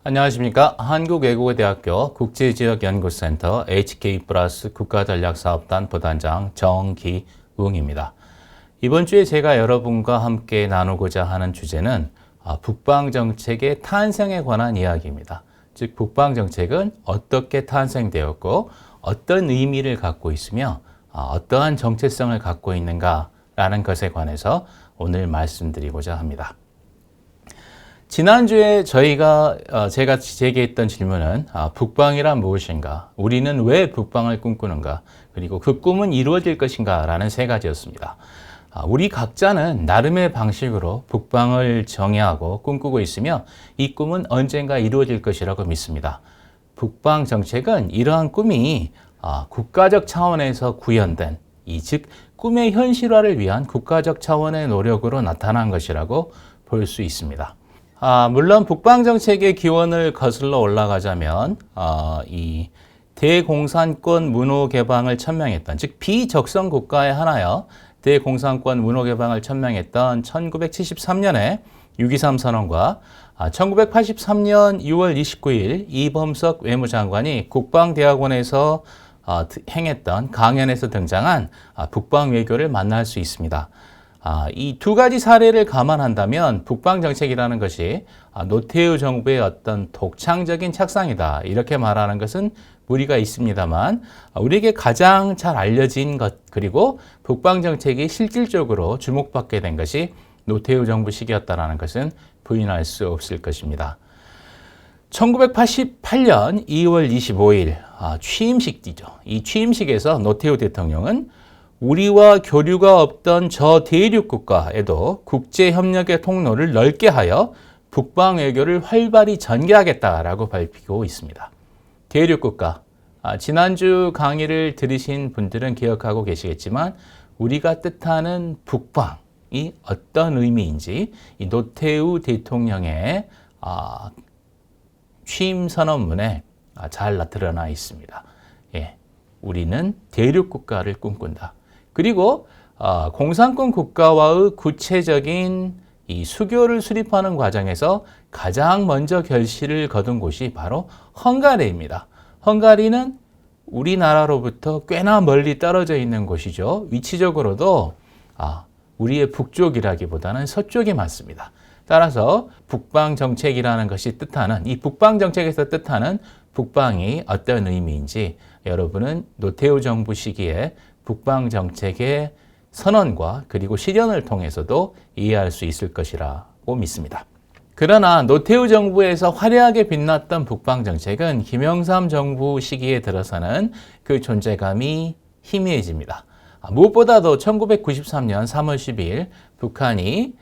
안녕하십니까. 한국외국어대학교 국제지역연구센터 HK 플러스 국가전략사업단 부단장 정기웅입니다. 이번 주에 제가 여러분과 함께 나누고자 하는 주제는 북방정책의 탄생에 관한 이야기입니다. 즉, 북방정책은 어떻게 탄생되었고 어떤 의미를 갖고 있으며 어떠한 정체성을 갖고 있는가라는 것에 관해서 오늘 말씀드리고자 합니다. 지난주에 제가 제기했던 질문은 북방이란 무엇인가, 우리는 왜 북방을 꿈꾸는가, 그리고 그 꿈은 이루어질 것인가 라는 세 가지였습니다. 우리 각자는 나름의 방식으로 북방을 정의하고 꿈꾸고 있으며 이 꿈은 언젠가 이루어질 것이라고 믿습니다. 북방 정책은 이러한 꿈이 국가적 차원에서 구현된, 즉 꿈의 현실화를 위한 국가적 차원의 노력으로 나타난 것이라고 볼 수 있습니다. 물론 북방정책의 기원을 거슬러 올라가자면 이 대공산권 문호개방을 천명했던, 즉 비적성 국가의 하나여 대공산권 문호개방을 천명했던 1973년에 6.23 선언과 1983년 6월 29일 이범석 외무장관이 국방대학원에서 행했던 강연에서 등장한 북방외교를 만날 수 있습니다. 이 두 가지 사례를 감안한다면 북방정책이라는 것이 노태우 정부의 어떤 독창적인 착상이다, 이렇게 말하는 것은 무리가 있습니다만, 우리에게 가장 잘 알려진 것, 그리고 북방정책이 실질적으로 주목받게 된 것이 노태우 정부 시기였다는 것은 부인할 수 없을 것입니다. 1988년 2월 25일 취임식이죠. 이 취임식에서 노태우 대통령은 우리와 교류가 없던 저 대륙 국가에도 국제협력의 통로를 넓게 하여 북방 외교를 활발히 전개하겠다라고 밝히고 있습니다. 대륙 국가, 지난주 강의를 들으신 분들은 기억하고 계시겠지만 우리가 뜻하는 북방이 어떤 의미인지 이 노태우 대통령의 취임 선언문에 잘 드러나 있습니다. 우리는 대륙 국가를 꿈꾼다. 그리고 공산권 국가와의 구체적인 이 수교를 수립하는 과정에서 가장 먼저 결실을 거둔 곳이 바로 헝가리입니다. 헝가리는 우리나라로부터 꽤나 멀리 떨어져 있는 곳이죠. 위치적으로도 우리의 북쪽이라기보다는 서쪽이 맞습니다. 따라서 북방정책이라는 것이 뜻하는, 이 북방정책에서 뜻하는 북방이 어떤 의미인지 여러분은 노태우 정부 시기에 북방정책의 선언과 그리고 실현을 통해서도 이해할 수 있을 것이라고 믿습니다. 그러나 노태우 정부에서 화려하게 빛났던 북방정책은 김영삼 정부 시기에 들어서는 그 존재감이 희미해집니다. 무엇보다도 1993년 3월 12일 북한이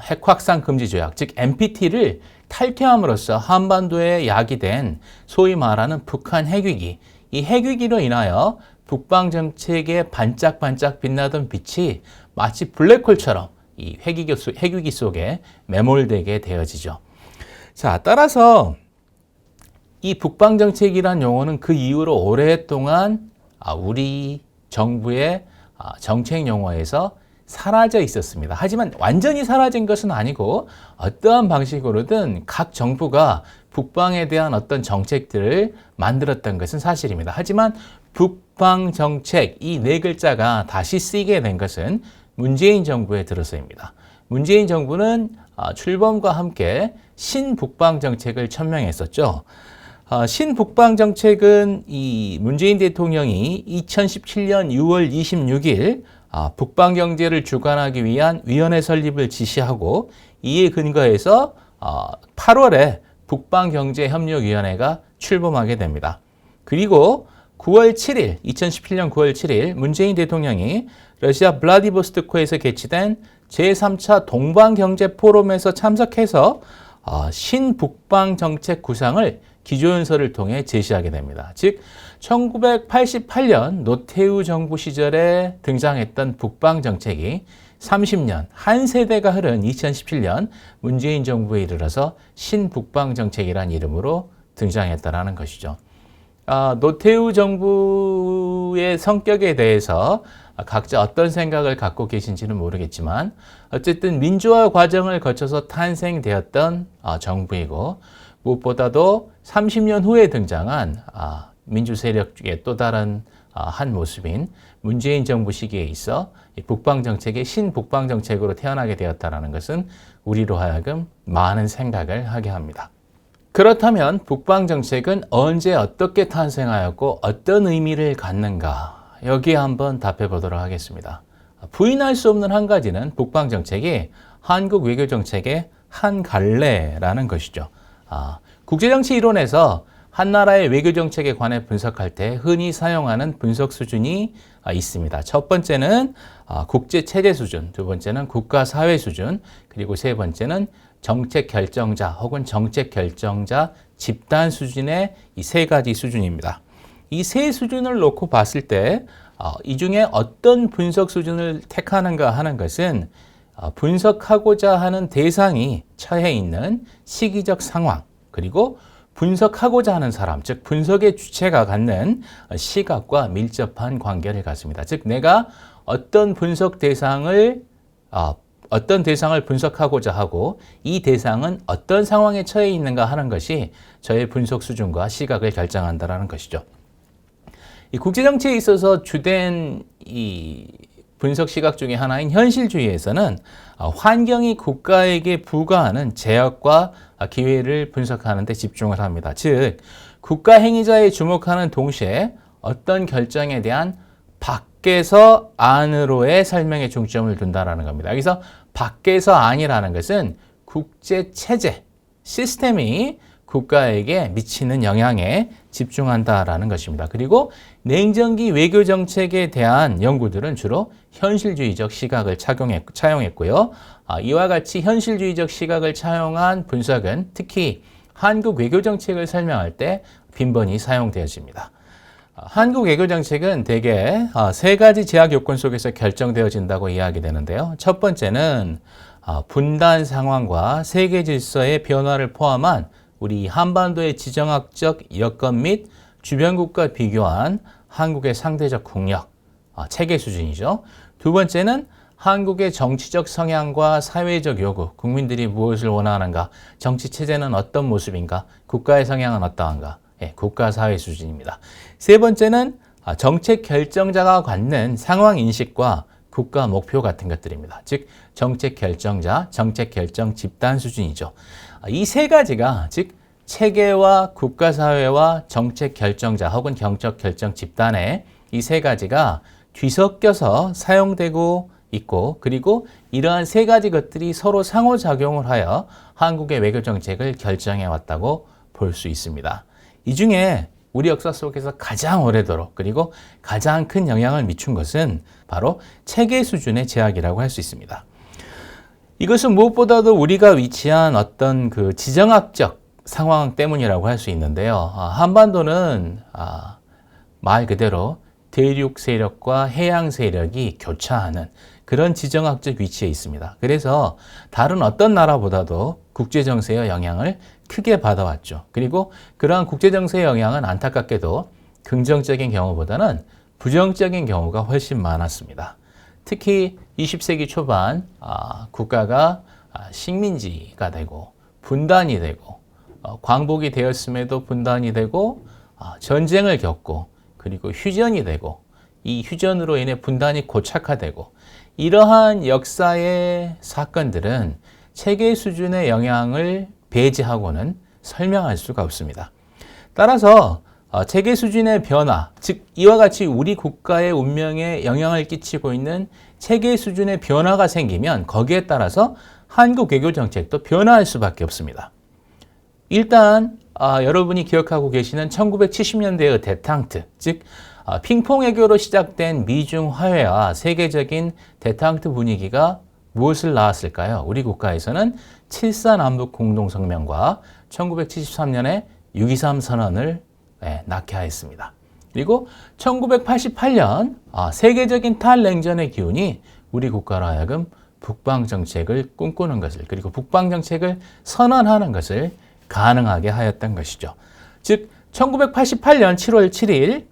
핵확산 금지 조약, 즉 NPT를 탈퇴함으로써 한반도에 야기된 소위 말하는 북한 핵위기, 이 핵위기로 인하여 북방정책의 반짝반짝 빛나던 빛이 마치 블랙홀처럼 이 핵위기 속에 매몰되게 되어지죠. 자, 따라서 이 북방정책이란 용어는 그 이후로 오랫동안 우리 정부의 정책 용어에서 사라져 있었습니다. 하지만 완전히 사라진 것은 아니고 어떠한 방식으로든 각 정부가 북방에 대한 어떤 정책들을 만들었던 것은 사실입니다. 하지만 북방정책, 이 네 글자가 다시 쓰이게 된 것은 문재인 정부에 들어서입니다. 문재인 정부는 출범과 함께 신북방정책을 천명했었죠. 신북방정책은 이 문재인 대통령이 2017년 6월 26일 북방경제를 주관하기 위한 위원회 설립을 지시하고 이에 근거해서 8월에 북방경제협력위원회가 출범하게 됩니다. 그리고 2017년 9월 7일 문재인 대통령이 러시아 블라디보스토크에서 개최된 제3차 동방경제포럼에서 참석해서 신북방정책 구상을 기조연설을 통해 제시하게 됩니다. 즉 1988년 노태우 정부 시절에 등장했던 북방정책이 30년, 한 세대가 흐른 2017년 문재인 정부에 이르러서 신북방정책이라는 이름으로 등장했다는 것이죠. 노태우 정부의 성격에 대해서 각자 어떤 생각을 갖고 계신지는 모르겠지만 어쨌든 민주화 과정을 거쳐서 탄생되었던 정부이고 무엇보다도 30년 후에 등장한 민주 세력 중에 또 다른 한 모습인 문재인 정부 시기에 있어 북방 정책의 신북방 정책으로 태어나게 되었다는 것은 우리로 하여금 많은 생각을 하게 합니다. 그렇다면 북방 정책은 언제 어떻게 탄생하였고 어떤 의미를 갖는가? 여기에 한번 답해 보도록 하겠습니다. 부인할 수 없는 한 가지는 북방 정책이 한국 외교 정책의 한 갈래라는 것이죠. 국제정치 이론에서 한 나라의 외교 정책에 관해 분석할 때 흔히 사용하는 분석 수준이 있습니다. 첫 번째는 국제 체제 수준, 두 번째는 국가 사회 수준, 그리고 세 번째는 정책 결정자 혹은 정책 결정자 집단 수준의 이 세 가지 수준입니다. 이 세 수준을 놓고 봤을 때 이 중에 어떤 분석 수준을 택하는가 하는 것은 분석하고자 하는 대상이 처해 있는 시기적 상황, 그리고 분석하고자 하는 사람, 즉 분석의 주체가 갖는 시각과 밀접한 관계를 갖습니다. 즉 내가 어떤 대상을 분석하고자 하고 이 대상은 어떤 상황에 처해 있는가 하는 것이 저의 분석 수준과 시각을 결정한다는 것이죠. 이 국제정치에 있어서 주된 이 분석 시각 중에 하나인 현실주의에서는 환경이 국가에게 부과하는 제약과 기회를 분석하는 데 집중을 합니다. 즉, 국가 행위자에 주목하는 동시에 어떤 결정에 대한 밖에서 안으로의 설명에 중점을 둔다는 겁니다. 여기서 밖에서 안이라는 것은 국제 체제, 시스템이 국가에게 미치는 영향에 집중한다라는 것입니다. 그리고 냉전기 외교 정책에 대한 연구들은 주로 현실주의적 시각을 차용했고요. 이와 같이 현실주의적 시각을 차용한 분석은 특히 한국 외교 정책을 설명할 때 빈번히 사용되어집니다. 한국 외교 정책은 대개 세 가지 제약 요건 속에서 결정되어진다고 이야기되는데요. 첫 번째는 분단 상황과 세계 질서의 변화를 포함한 우리 한반도의 지정학적 여건 및 주변국과 비교한 한국의 상대적 국력, 체계 수준이죠. 두 번째는 한국의 정치적 성향과 사회적 요구, 국민들이 무엇을 원하는가, 정치 체제는 어떤 모습인가, 국가의 성향은 어떠한가, 국가 사회 수준입니다. 세 번째는 정책 결정자가 갖는 상황 인식과 국가 목표 같은 것들입니다. 즉 정책 결정자, 정책 결정 집단 수준이죠. 이 세 가지가 즉 체계와 국가 사회와 정책 결정자 혹은 정책 결정 집단의 이 세 가지가 뒤섞여서 사용되고 있고, 그리고 이러한 세 가지 것들이 서로 상호작용을 하여 한국의 외교 정책을 결정해 왔다고 볼 수 있습니다. 이 중에 우리 역사 속에서 가장 오래도록 그리고 가장 큰 영향을 미친 것은 바로 체계 수준의 제약이라고 할 수 있습니다. 이것은 무엇보다도 우리가 위치한 어떤 그 지정학적 상황 때문이라고 할 수 있는데요. 한반도는 말 그대로 대륙 세력과 해양 세력이 교차하는 그런 지정학적 위치에 있습니다. 그래서 다른 어떤 나라보다도 국제정세의 영향을 크게 받아왔죠. 그리고 그러한 국제정세의 영향은 안타깝게도 긍정적인 경우보다는 부정적인 경우가 훨씬 많았습니다. 특히 20세기 초반 국가가 식민지가 되고 분단이 되고 광복이 되었음에도 분단이 되고 전쟁을 겪고 그리고 휴전이 되고 이 휴전으로 인해 분단이 고착화되고 이러한 역사의 사건들은 체계 수준의 영향을 배제하고는 설명할 수가 없습니다. 따라서 체계 수준의 변화, 즉 이와 같이 우리 국가의 운명에 영향을 끼치고 있는 체계 수준의 변화가 생기면 거기에 따라서 한국 외교 정책도 변화할 수밖에 없습니다. 일단 여러분이 기억하고 계시는 1970년대의 데탕트, 즉 핑퐁 외교로 시작된 미중 화해와 세계적인 데탕트 분위기가 무엇을 낳았을까요? 우리 국가에서는 7.4 남북 공동성명과 1973년에 6.23 선언을 낳게 하였습니다. 그리고 1988년 세계적인 탈냉전의 기운이 우리 국가로 하여금 북방 정책을 꿈꾸는 것을, 그리고 북방 정책을 선언하는 것을 가능하게 하였던 것이죠. 즉 1988년 7월 7일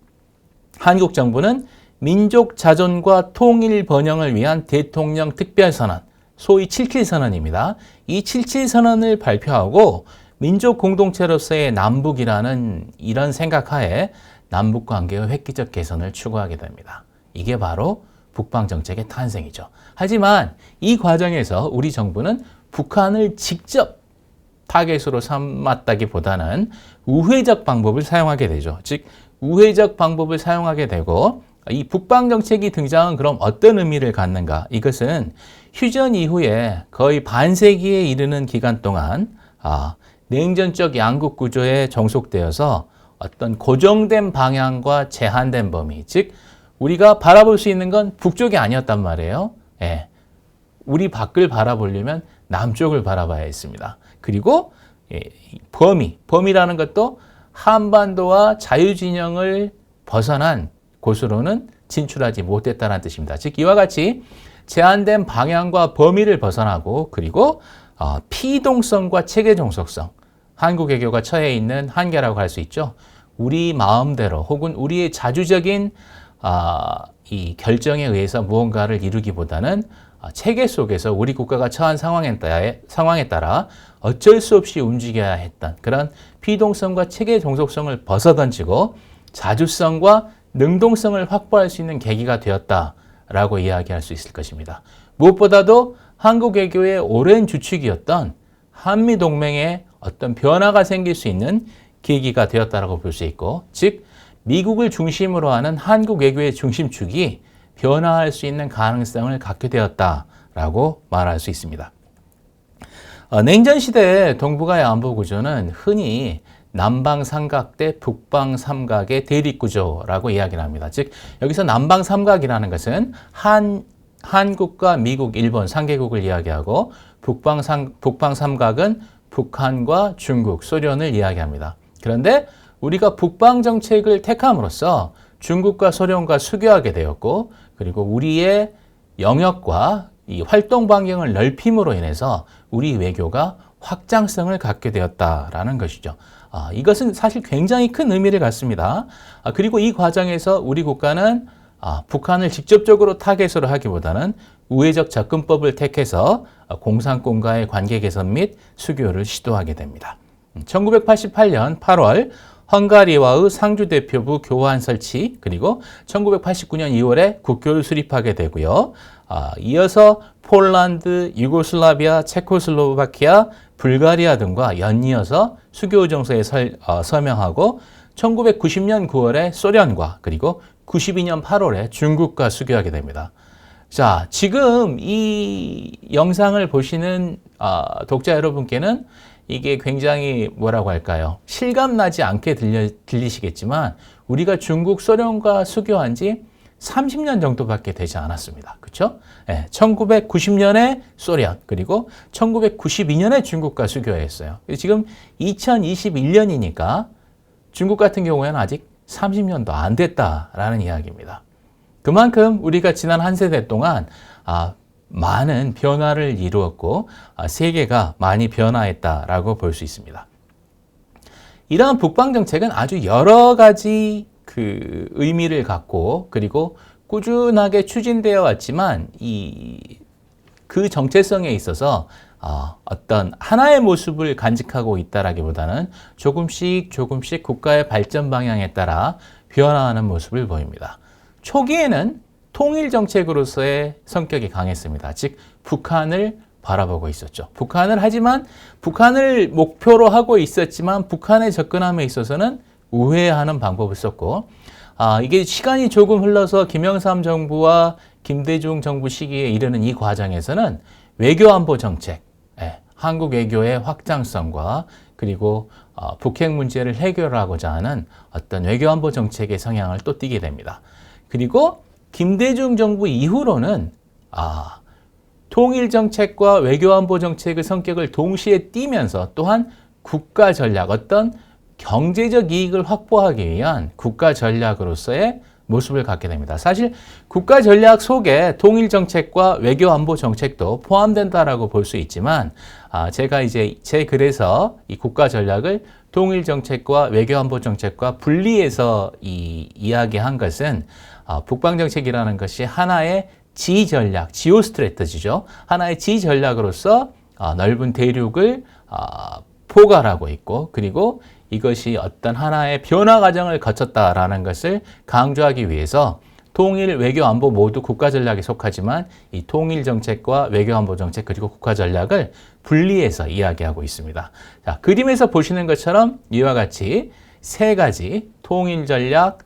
한국 정부는 민족 자존과 통일 번영을 위한 대통령 특별선언, 소위 77선언입니다. 이 77선언을 발표하고 민족 공동체로서의 남북이라는 이런 생각하에 남북 관계의 획기적 개선을 추구하게 됩니다. 이게 바로 북방 정책의 탄생이죠. 하지만 이 과정에서 우리 정부는 북한을 직접 타겟으로 삼았다기보다는 우회적 방법을 사용하게 되죠. 즉 우회적 방법을 사용하게 되고 이 북방 정책이 등장한 그럼 어떤 의미를 갖는가? 이것은 휴전 이후에 거의 반세기에 이르는 기간 동안 냉전적 양국 구조에 종속되어서 어떤 고정된 방향과 제한된 범위, 즉 우리가 바라볼 수 있는 건 북쪽이 아니었단 말이에요. 예. 우리 밖을 바라보려면 남쪽을 바라봐야 했습니다. 그리고 범위라는 것도 한반도와 자유진영을 벗어난 곳으로는 진출하지 못했다는 뜻입니다. 즉 이와 같이 제한된 방향과 범위를 벗어나고 그리고 피동성과 체계 종속성, 한국 외교가 처해 있는 한계라고 할 수 있죠. 우리 마음대로 혹은 우리의 자주적인 이 결정에 의해서 무언가를 이루기보다는 체계 속에서 우리 국가가 처한 상황에 따라 어쩔 수 없이 움직여야 했던 그런 피동성과 체계 종속성을 벗어던지고 자주성과 능동성을 확보할 수 있는 계기가 되었다라고 이야기할 수 있을 것입니다. 무엇보다도 한국 외교의 오랜 주축이었던 한미동맹에 어떤 변화가 생길 수 있는 계기가 되었다라고 볼 수 있고, 즉 미국을 중심으로 하는 한국 외교의 중심축이 변화할 수 있는 가능성을 갖게 되었다라고 말할 수 있습니다. 냉전시대의 동북아의 안보 구조는 흔히 남방 삼각 대 북방 삼각의 대립 구조라고 이야기를 합니다. 즉 여기서 남방 삼각이라는 것은 한국과 미국, 일본 3개국을 이야기하고 북방 삼각은 북한과 중국, 소련을 이야기합니다. 그런데 우리가 북방 정책을 택함으로써 중국과 소련과 수교하게 되었고, 그리고 우리의 영역과 이 활동 반경을 넓힘으로 인해서 우리 외교가 확장성을 갖게 되었다라는 것이죠. 이것은 사실 굉장히 큰 의미를 갖습니다. 그리고 이 과정에서 우리 국가는 북한을 직접적으로 타겟으로 하기보다는 우회적 접근법을 택해서 공산권과의 관계 개선 및 수교를 시도하게 됩니다. 1988년 8월 헝가리와의 상주대표부 교환 설치, 그리고 1989년 2월에 국교를 수립하게 되고요. 이어서 폴란드, 유고슬라비아, 체코슬로바키아, 불가리아 등과 연이어서 수교정서에 서명하고 1990년 9월에 소련과 그리고 92년 8월에 중국과 수교하게 됩니다. 자, 지금 이 영상을 보시는 독자 여러분께는 이게 굉장히 뭐라고 할까요? 실감나지 않게 들리시겠지만 우리가 중국, 소련과 수교한 지 30년 정도밖에 되지 않았습니다. 그렇죠? 네, 1990년에 소련, 그리고 1992년에 중국과 수교했어요. 지금 2021년이니까 중국 같은 경우에는 아직 30년도 안 됐다라는 이야기입니다. 그만큼 우리가 지난 한 세대 동안 많은 변화를 이루었고 세계가 많이 변화했다라고 볼 수 있습니다. 이러한 북방 정책은 아주 여러 가지 그 의미를 갖고 그리고 꾸준하게 추진되어 왔지만 그 정체성에 있어서 어떤 하나의 모습을 간직하고 있다라기보다는 조금씩 국가의 발전 방향에 따라 변화하는 모습을 보입니다. 초기에는 통일 정책으로서의 성격이 강했습니다. 즉 북한을 바라보고 있었죠. 하지만 북한을 목표로 하고 있었지만 북한에 접근함에 있어서는 우회하는 방법을 썼고, 이게 시간이 조금 흘러서 김영삼 정부와 김대중 정부 시기에 이르는 이 과정에서는 외교안보 정책, 한국 외교의 확장성과 그리고 북핵 문제를 해결하고자 하는 어떤 외교안보 정책의 성향을 또 띠게 됩니다. 그리고 김대중 정부 이후로는 통일 정책과 외교안보 정책의 성격을 동시에 띠면서 또한 국가 전략, 어떤 경제적 이익을 확보하기 위한 국가 전략으로서의 모습을 갖게 됩니다. 사실 국가 전략 속에 통일 정책과 외교 안보 정책도 포함된다라고 볼 수 있지만 제가 이제 제 글에서 이 국가 전략을 통일 정책과 외교 안보 정책과 분리해서 이야기한 것은 북방 정책이라는 것이 하나의 지 전략, 지오 스트래터지죠. 하나의 지 전략으로서 넓은 대륙을 포괄하고 있고, 그리고 이것이 어떤 하나의 변화 과정을 거쳤다라는 것을 강조하기 위해서 통일, 외교, 안보 모두 국가 전략에 속하지만 이 통일 정책과 외교, 안보 정책 그리고 국가 전략을 분리해서 이야기하고 있습니다. 자, 그림에서 보시는 것처럼 이와 같이 세 가지 통일 전략,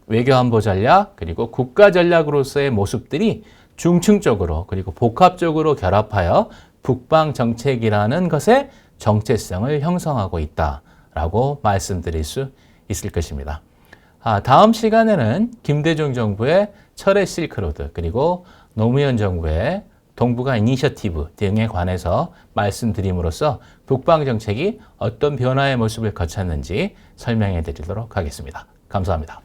외교, 안보 전략 그리고 국가 전략으로서의 모습들이 중층적으로 그리고 복합적으로 결합하여 북방 정책이라는 것의 정체성을 형성하고 있다라고 말씀드릴 수 있을 것입니다. 다음 시간에는 김대중 정부의 철의 실크로드 그리고 노무현 정부의 동북아 이니셔티브 등에 관해서 말씀드림으로써 북방 정책이 어떤 변화의 모습을 거쳤는지 설명해 드리도록 하겠습니다. 감사합니다.